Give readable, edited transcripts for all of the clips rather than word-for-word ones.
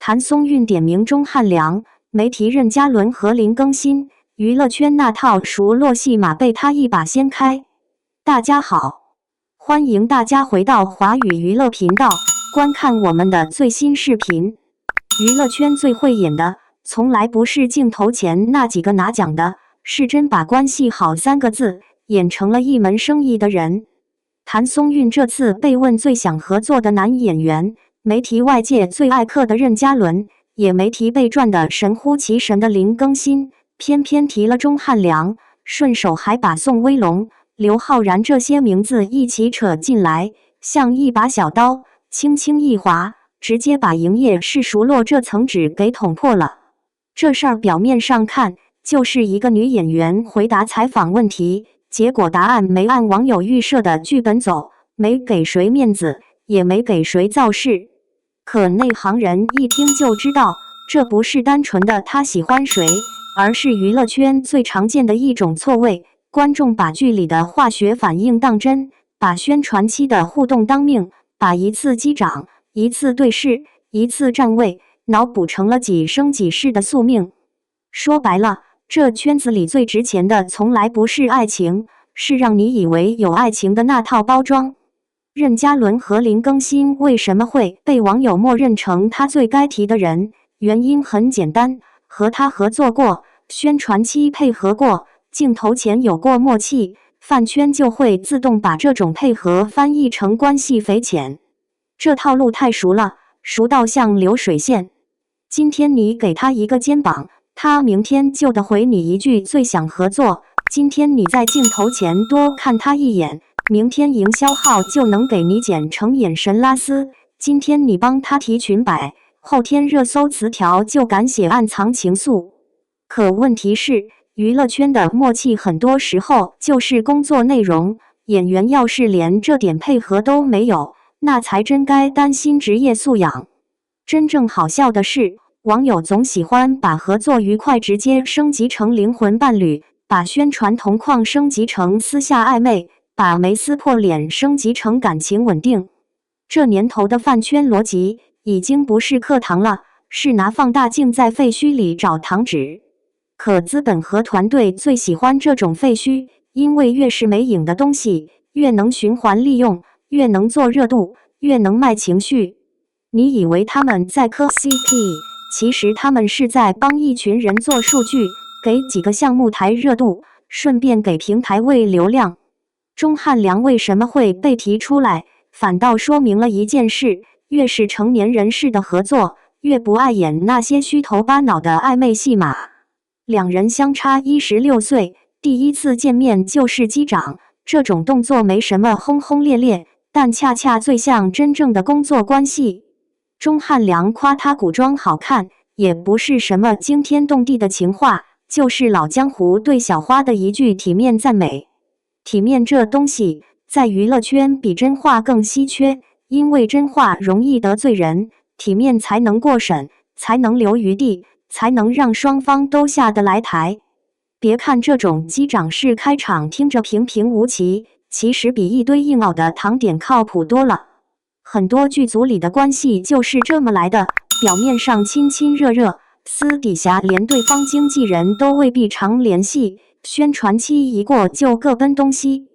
谭松韵点名钟汉良，媒体任嘉伦和林更新，娱乐圈那套熟络戏码被他一把掀开。大家好，欢迎大家回到华语娱乐频道，观看我们的最新视频。娱乐圈最会演的，从来不是镜头前那几个拿奖的，是真把关系好3个字演成了一门生意的人。谭松韵这次被问最想合作的男演员，媒体外界最爱嗑的任嘉伦，也没提被赚得神乎其神的林更新，偏偏提了钟汉良，顺手还把宋威龙、刘昊然这些名字一起扯进来，像一把小刀，轻轻一划，直接把营业是熟络这层纸给捅破了。这事儿表面上看，就是一个女演员回答采访问题，结果答案没按网友预设的剧本走，没给谁面子，也没给谁造势。可内行人一听就知道，这不是单纯的他喜欢谁，而是娱乐圈最常见的一种错位。观众把剧里的化学反应当真，把宣传期的互动当命，把一次击掌、一次对视、一次站位，脑补成了几生几世的宿命。说白了，这圈子里最值钱的从来不是爱情，是让你以为有爱情的那套包装。任嘉伦和林更新为什么会被网友默认成他最该提的人？原因很简单，和他合作过，宣传期配合过，镜头前有过默契，饭圈就会自动把这种配合翻译成关系匪浅。这套路太熟了，熟到像流水线。今天你给他一个肩膀，他明天就得回你一句最想合作。今天你在镜头前多看他一眼，明天营销号就能给你剪成眼神拉丝。今天你帮他提裙摆，后天热搜词条就敢写暗藏情愫。可问题是，娱乐圈的默契很多时候就是工作内容，演员要是连这点配合都没有，那才真该担心职业素养。真正好笑的是，网友总喜欢把合作愉快直接升级成灵魂伴侣，把宣传同框升级成私下暧昧，把没撕破脸升级成感情稳定。这年头的饭圈逻辑已经不是课堂了，是拿放大镜在废墟里找糖纸。可资本和团队最喜欢这种废墟，因为越是没影的东西，越能循环利用，越能做热度，越能卖情绪。你以为他们在磕 CP， 其实他们是在帮一群人做数据，给几个项目抬热度，顺便给平台喂流量。钟汉良为什么会被提出来，反倒说明了一件事，越是成年人士的合作，越不爱演那些虚头巴脑的暧昧戏码。两人相差16岁，第一次见面就是击掌，这种动作没什么轰轰烈烈，但恰恰最像真正的工作关系。钟汉良夸他古装好看，也不是什么惊天动地的情话，就是老江湖对小花的一句体面赞美。体面这东西，在娱乐圈比真话更稀缺，因为真话容易得罪人，体面才能过审，才能留余地，才能让双方都下得来台。别看这种击掌式开场听着平平无奇，其实比一堆硬拗的糖点靠谱多了。很多剧组里的关系就是这么来的，表面上亲亲热热，私底下连对方经纪人都未必常联系，宣传期一过就各奔东西。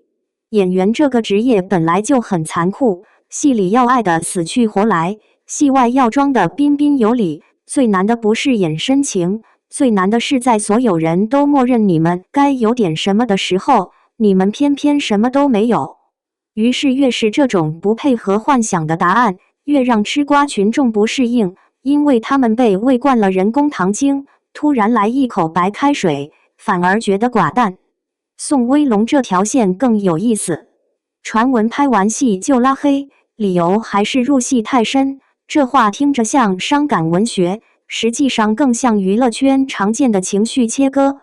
演员这个职业本来就很残酷，戏里要爱的死去活来，戏外要装的彬彬有礼。最难的不是演深情，最难的是在所有人都默认你们该有点什么的时候，你们偏偏什么都没有。于是越是这种不配合幻想的答案，越让吃瓜群众不适应，因为他们被喂惯了人工糖精，突然来一口白开水，反而觉得寡淡。宋威龙这条线更有意思，传闻拍完戏就拉黑，理由还是入戏太深。这话听着像伤感文学，实际上更像娱乐圈常见的情绪切割。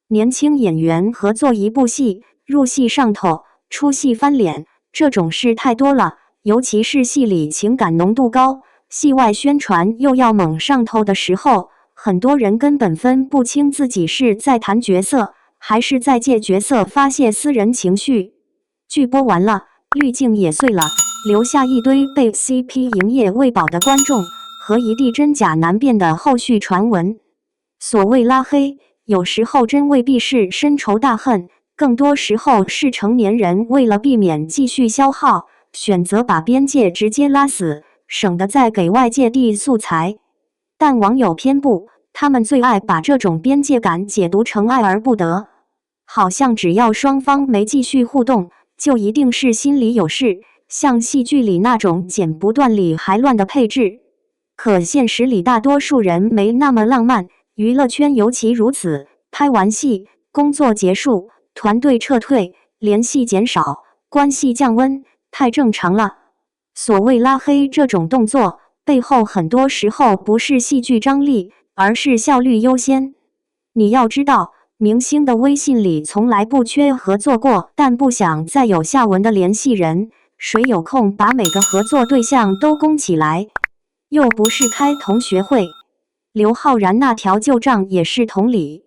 年轻演员合作一部戏，入戏上头，出戏翻脸，这种事太多了，尤其是戏里情感浓度高，戏外宣传又要猛上头的时候，很多人根本分不清自己是在谈角色，还是在借角色发泄私人情绪。剧播完了，滤镜也碎了，留下一堆被 CP 营业喂饱的观众和一地真假难辨的后续传闻。所谓拉黑，有时候真未必是深仇大恨，更多时候是成年人为了避免继续消耗，选择把边界直接拉死，省得再给外界递素材。但网友偏不，他们最爱把这种边界感解读成爱而不得，好像只要双方没继续互动，就一定是心里有事，像戏剧里那种剪不断理还乱的配置。可现实里大多数人没那么浪漫，娱乐圈尤其如此，拍完戏，工作结束，团队撤退，联系减少，关系降温，太正常了。所谓拉黑这种动作，背后很多时候不是戏剧张力，而是效率优先。你要知道，明星的微信里从来不缺合作过但不想再有下文的联系人，谁有空把每个合作对象都供起来？又不是开同学会。刘昊然那条旧账也是同理。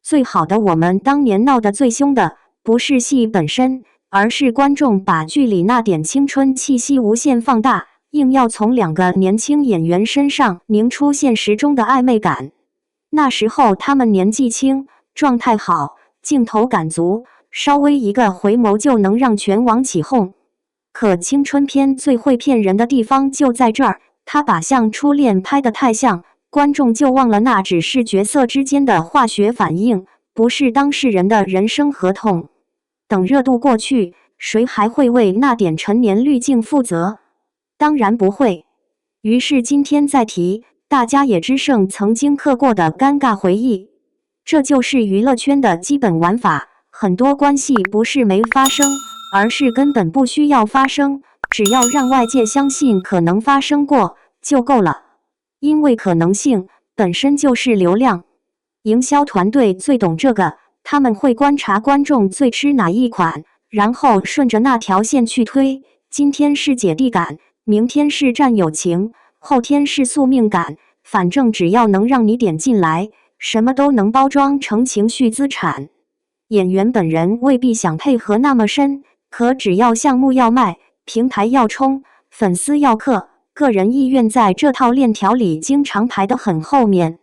最好的我们当年闹得最凶的，不是戏本身，而是观众把剧里那点青春气息无限放大，硬要从2个年轻演员身上拧出现实中的暧昧感。那时候他们年纪轻，状态好，镜头感足，稍微一个回眸就能让全网起哄。可青春片最会骗人的地方就在这儿，他把像初恋拍得太像，观众就忘了那只是角色之间的化学反应，不是当事人的人生合同。等热度过去，谁还会为那点陈年滤镜负责？当然不会。于是今天再提，大家也只剩曾经刻过的尴尬回忆。这就是娱乐圈的基本玩法，很多关系不是没发生，而是根本不需要发生，只要让外界相信可能发生过就够了。因为可能性本身就是流量，营销团队最懂这个，他们会观察观众最吃哪一款，然后顺着那条线去推。今天是姐弟感，明天是战友情，后天是宿命感，反正只要能让你点进来，什么都能包装成情绪资产。演员本人未必想配合那么深，可只要项目要卖，平台要冲，粉丝要氪，个人意愿在这套链条里经常排得很后面。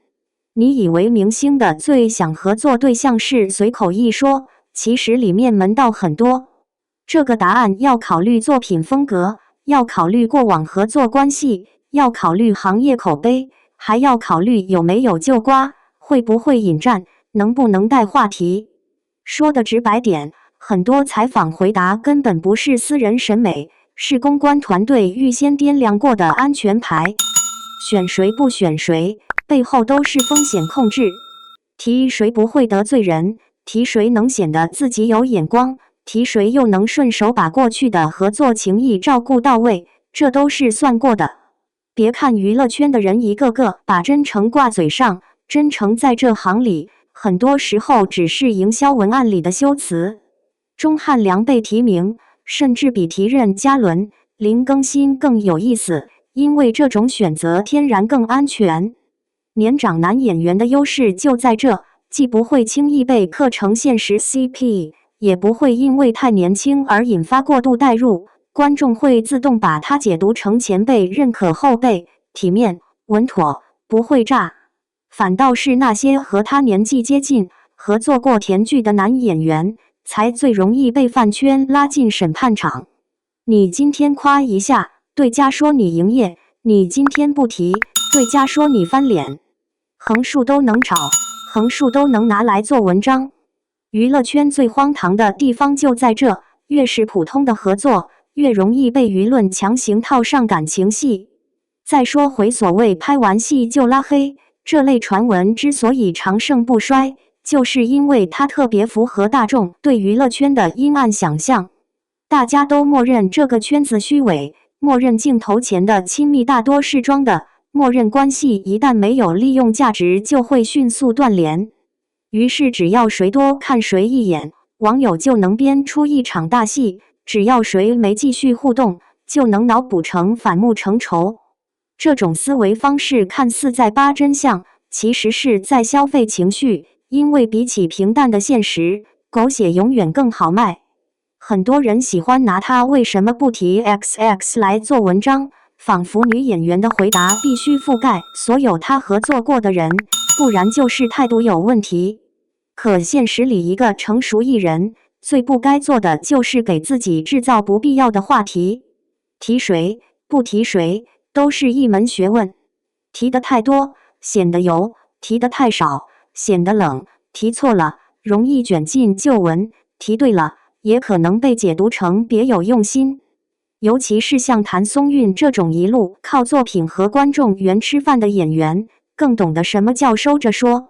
你以为明星的最想合作对象是随口一说，其实里面门道很多。这个答案要考虑作品风格，要考虑过往合作关系，要考虑行业口碑，还要考虑有没有旧瓜，会不会引战，能不能带话题。说的直白点，很多采访回答根本不是私人审美，是公关团队预先掂量过的安全牌。选谁不选谁，背后都是风险控制。提谁不会得罪人，提谁能显得自己有眼光，提谁又能顺手把过去的合作情谊照顾到位，这都是算过的。别看娱乐圈的人一个个把真诚挂嘴上，真诚在这行里，很多时候只是营销文案里的修辞。钟汉良被提名，甚至比提任嘉伦、林更新更有意思，因为这种选择天然更安全。年长男演员的优势就在这，既不会轻易被刻成现实 CP， 也不会因为太年轻而引发过度代入，观众会自动把他解读成前辈认可后辈，体面稳妥，不会炸。反倒是那些和他年纪接近、合作过甜剧的男演员，才最容易被饭圈拉进审判场。你今天夸一下，对家说你营业；你今天不提，对家说你翻脸。横竖都能炒，横竖都能拿来做文章。娱乐圈最荒唐的地方就在这，越是普通的合作，越容易被舆论强行套上感情戏。再说回所谓拍完戏就拉黑，这类传闻之所以长盛不衰，就是因为它特别符合大众对娱乐圈的阴暗想象。大家都默认这个圈子虚伪，默认镜头前的亲密大多是装的，默认关系一旦没有利用价值就会迅速断联。于是只要谁多看谁一眼，网友就能编出一场大戏，只要谁没继续互动，就能脑补成反目成仇。这种思维方式看似在扒真相，其实是在消费情绪，因为比起平淡的现实，狗血永远更好卖。很多人喜欢拿他为什么不提 XX 来做文章，仿佛女演员的回答必须覆盖所有她合作过的人，不然就是态度有问题。可现实里，一个成熟艺人最不该做的就是给自己制造不必要的话题。提谁不提谁都是一门学问，提得太多显得油，提得太少显得冷，提错了容易卷进旧闻，提对了也可能被解读成别有用心。尤其是像谭松韵这种一路靠作品和观众缘吃饭的演员，更懂得什么叫收着说。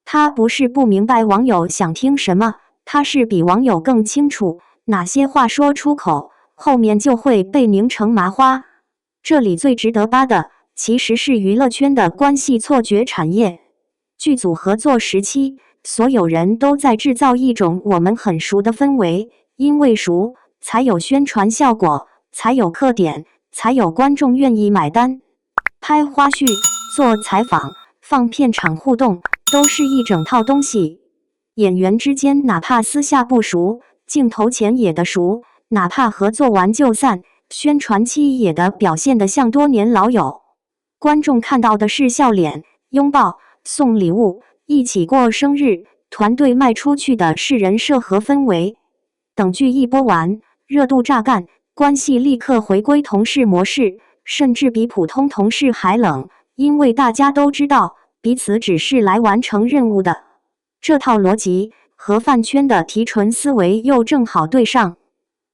他不是不明白网友想听什么，他是比网友更清楚哪些话说出口，后面就会被拧成麻花。这里最值得扒的，其实是娱乐圈的关系错觉产业。剧组合作时期，所有人都在制造一种我们很熟的氛围，因为熟，才有宣传效果，才有客点，才有观众愿意买单。拍花絮、做采访、放片场互动，都是一整套东西。演员之间哪怕私下不熟，镜头前也得熟，哪怕合作完就散，宣传期也得表现得像多年老友。观众看到的是笑脸、拥抱、送礼物、一起过生日，团队卖出去的是人设和氛围。等剧一播完，热度榨干，关系立刻回归同事模式，甚至比普通同事还冷，因为大家都知道彼此只是来完成任务的。这套逻辑和饭圈的提纯思维又正好对上。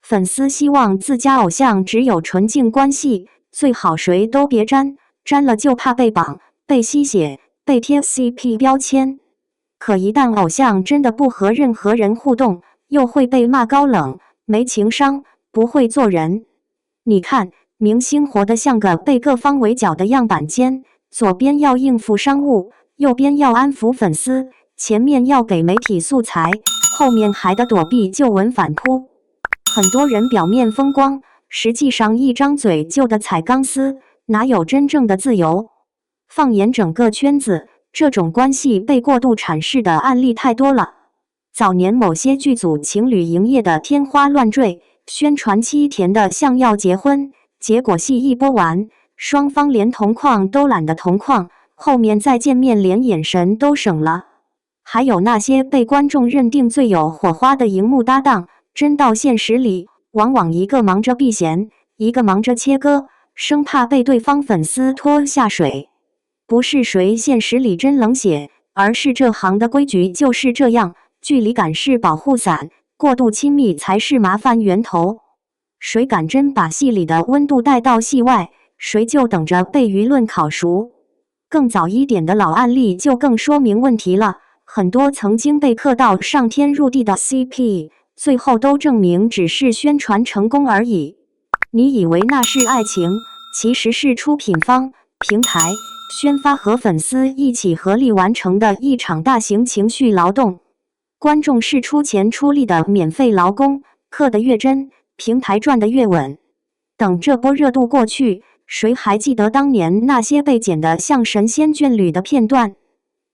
粉丝希望自家偶像只有纯净关系，最好谁都别沾，沾了就怕被绑、被吸血、被贴 CP 标签。可一旦偶像真的不和任何人互动，又会被骂高冷、没情商、不会做人。你看，明星活得像个被各方围剿的样板间，左边要应付商务，右边要安抚粉丝，前面要给媒体素材，后面还得躲避旧闻反扑。很多人表面风光，实际上一张嘴就得踩钢丝，哪有真正的自由？放眼整个圈子，这种关系被过度阐释的案例太多了。早年某些剧组情侣营业的天花乱坠，宣传期甜得像要结婚，结果戏一播完，双方连同框都懒得同框，后面再见面连眼神都省了。还有那些被观众认定最有火花的荧幕搭档，真到现实里，往往一个忙着避嫌，一个忙着切割，生怕被对方粉丝拖下水。不是谁现实里真冷血，而是这行的规矩就是这样，距离感是保护伞，过度亲密才是麻烦源头。谁敢真把戏里的温度带到戏外，谁就等着被舆论烤熟。更早一点的老案例就更说明问题了，很多曾经被刻到上天入地的 CP， 最后都证明只是宣传成功而已。你以为那是爱情，其实是出品方、平台、宣发和粉丝一起合力完成的一场大型情绪劳动。观众是出钱出力的免费劳工，刻得越真，平台赚得越稳。等这波热度过去，谁还记得当年那些被剪得像神仙眷侣的片段？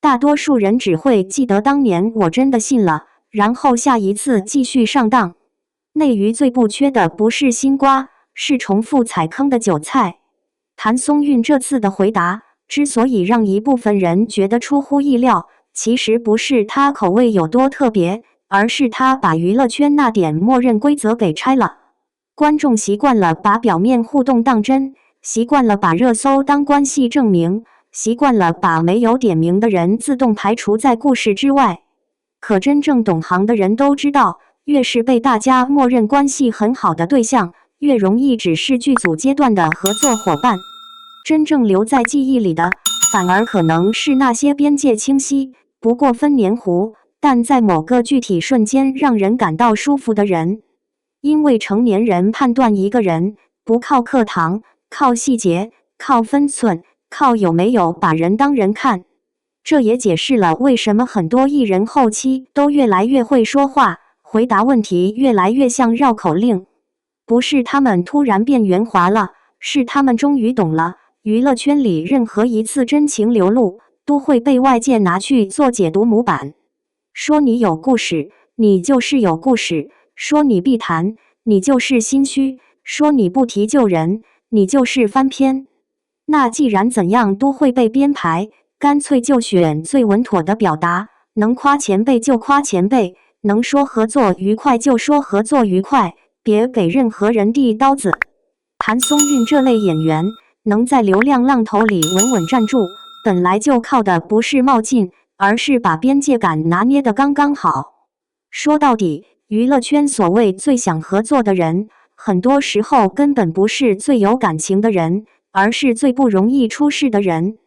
大多数人只会记得当年我真的信了，然后下一次继续上当。内娱最不缺的不是新瓜，是重复踩坑的韭菜。谭松韵这次的回答之所以让一部分人觉得出乎意料，其实不是他口味有多特别，而是他把娱乐圈那点默认规则给拆了。观众习惯了把表面互动当真，习惯了把热搜当关系证明，习惯了把没有点名的人自动排除在故事之外。可真正懂行的人都知道，越是被大家默认关系很好的对象，越容易只是剧组阶段的合作伙伴。真正留在记忆里的，反而可能是那些边界清晰、不过分黏糊，但在某个具体瞬间让人感到舒服的人。因为成年人判断一个人，不靠课堂，靠细节，靠分寸，靠有没有把人当人看。这也解释了为什么很多艺人后期都越来越会说话，回答问题越来越像绕口令。不是他们突然变圆滑了，是他们终于懂了，娱乐圈里任何一次真情流露，都会被外界拿去做解读模板。说你有故事，你就是有故事；说你避谈，你就是心虚；说你不提旧人，你就是翻篇。那既然怎样都会被编排，干脆就选最稳妥的表达，能夸前辈就夸前辈，能说合作愉快就说合作愉快，别给任何人递刀子。谭松韵这类演员，能在流量浪头里稳稳站住，本来就靠的不是冒进，而是把边界感拿捏得刚刚好。说到底，娱乐圈所谓最想合作的人，很多时候根本不是最有感情的人，而是最不容易出事的人。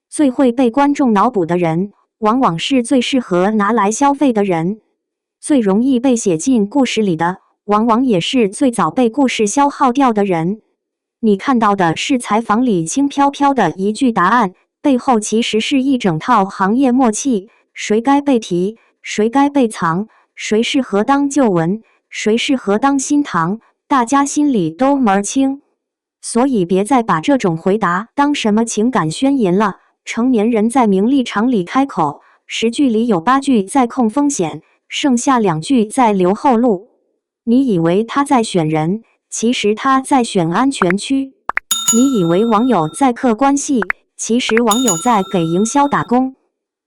最会被观众脑补的人，往往是最适合拿来消费的人。最容易被写进故事里的，往往也是最早被故事消耗掉的人。你看到的是采访里轻飘飘的一句答案，背后其实是一整套行业默契，谁该被提，谁该被藏，谁适合当旧闻，谁适合当新糖，大家心里都门儿清。所以别再把这种回答当什么情感宣言了。成年人在名利场里开口，10句里有8句在控风险，剩下2句在留后路。你以为他在选人，其实他在选安全区。你以为网友在嗑关系，其实网友在给营销打工。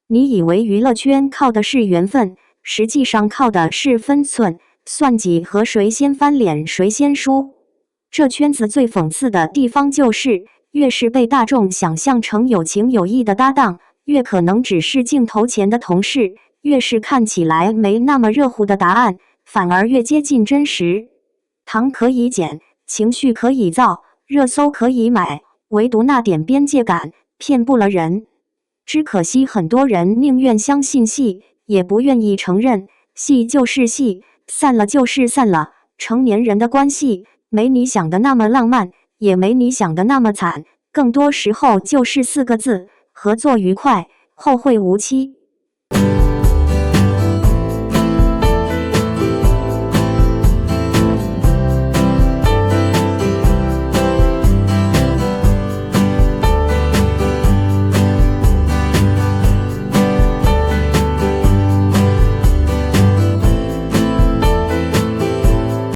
你以为娱乐圈靠的是缘分，实际上靠的是分寸、算计和谁先翻脸谁先输。这圈子最讽刺的地方就是，越是被大众想象成有情有义的搭档，越可能只是镜头前的同事；越是看起来没那么热乎的答案，反而越接近真实。糖可以减，情绪可以造，热搜可以买，唯独那点边界感骗不了人。只可惜很多人宁愿相信戏，也不愿意承认戏就是戏，散了就是散了。成年人的关系没你想的那么浪漫，也没你想的那么惨，更多时候就是4个字：合作愉快，后会无期。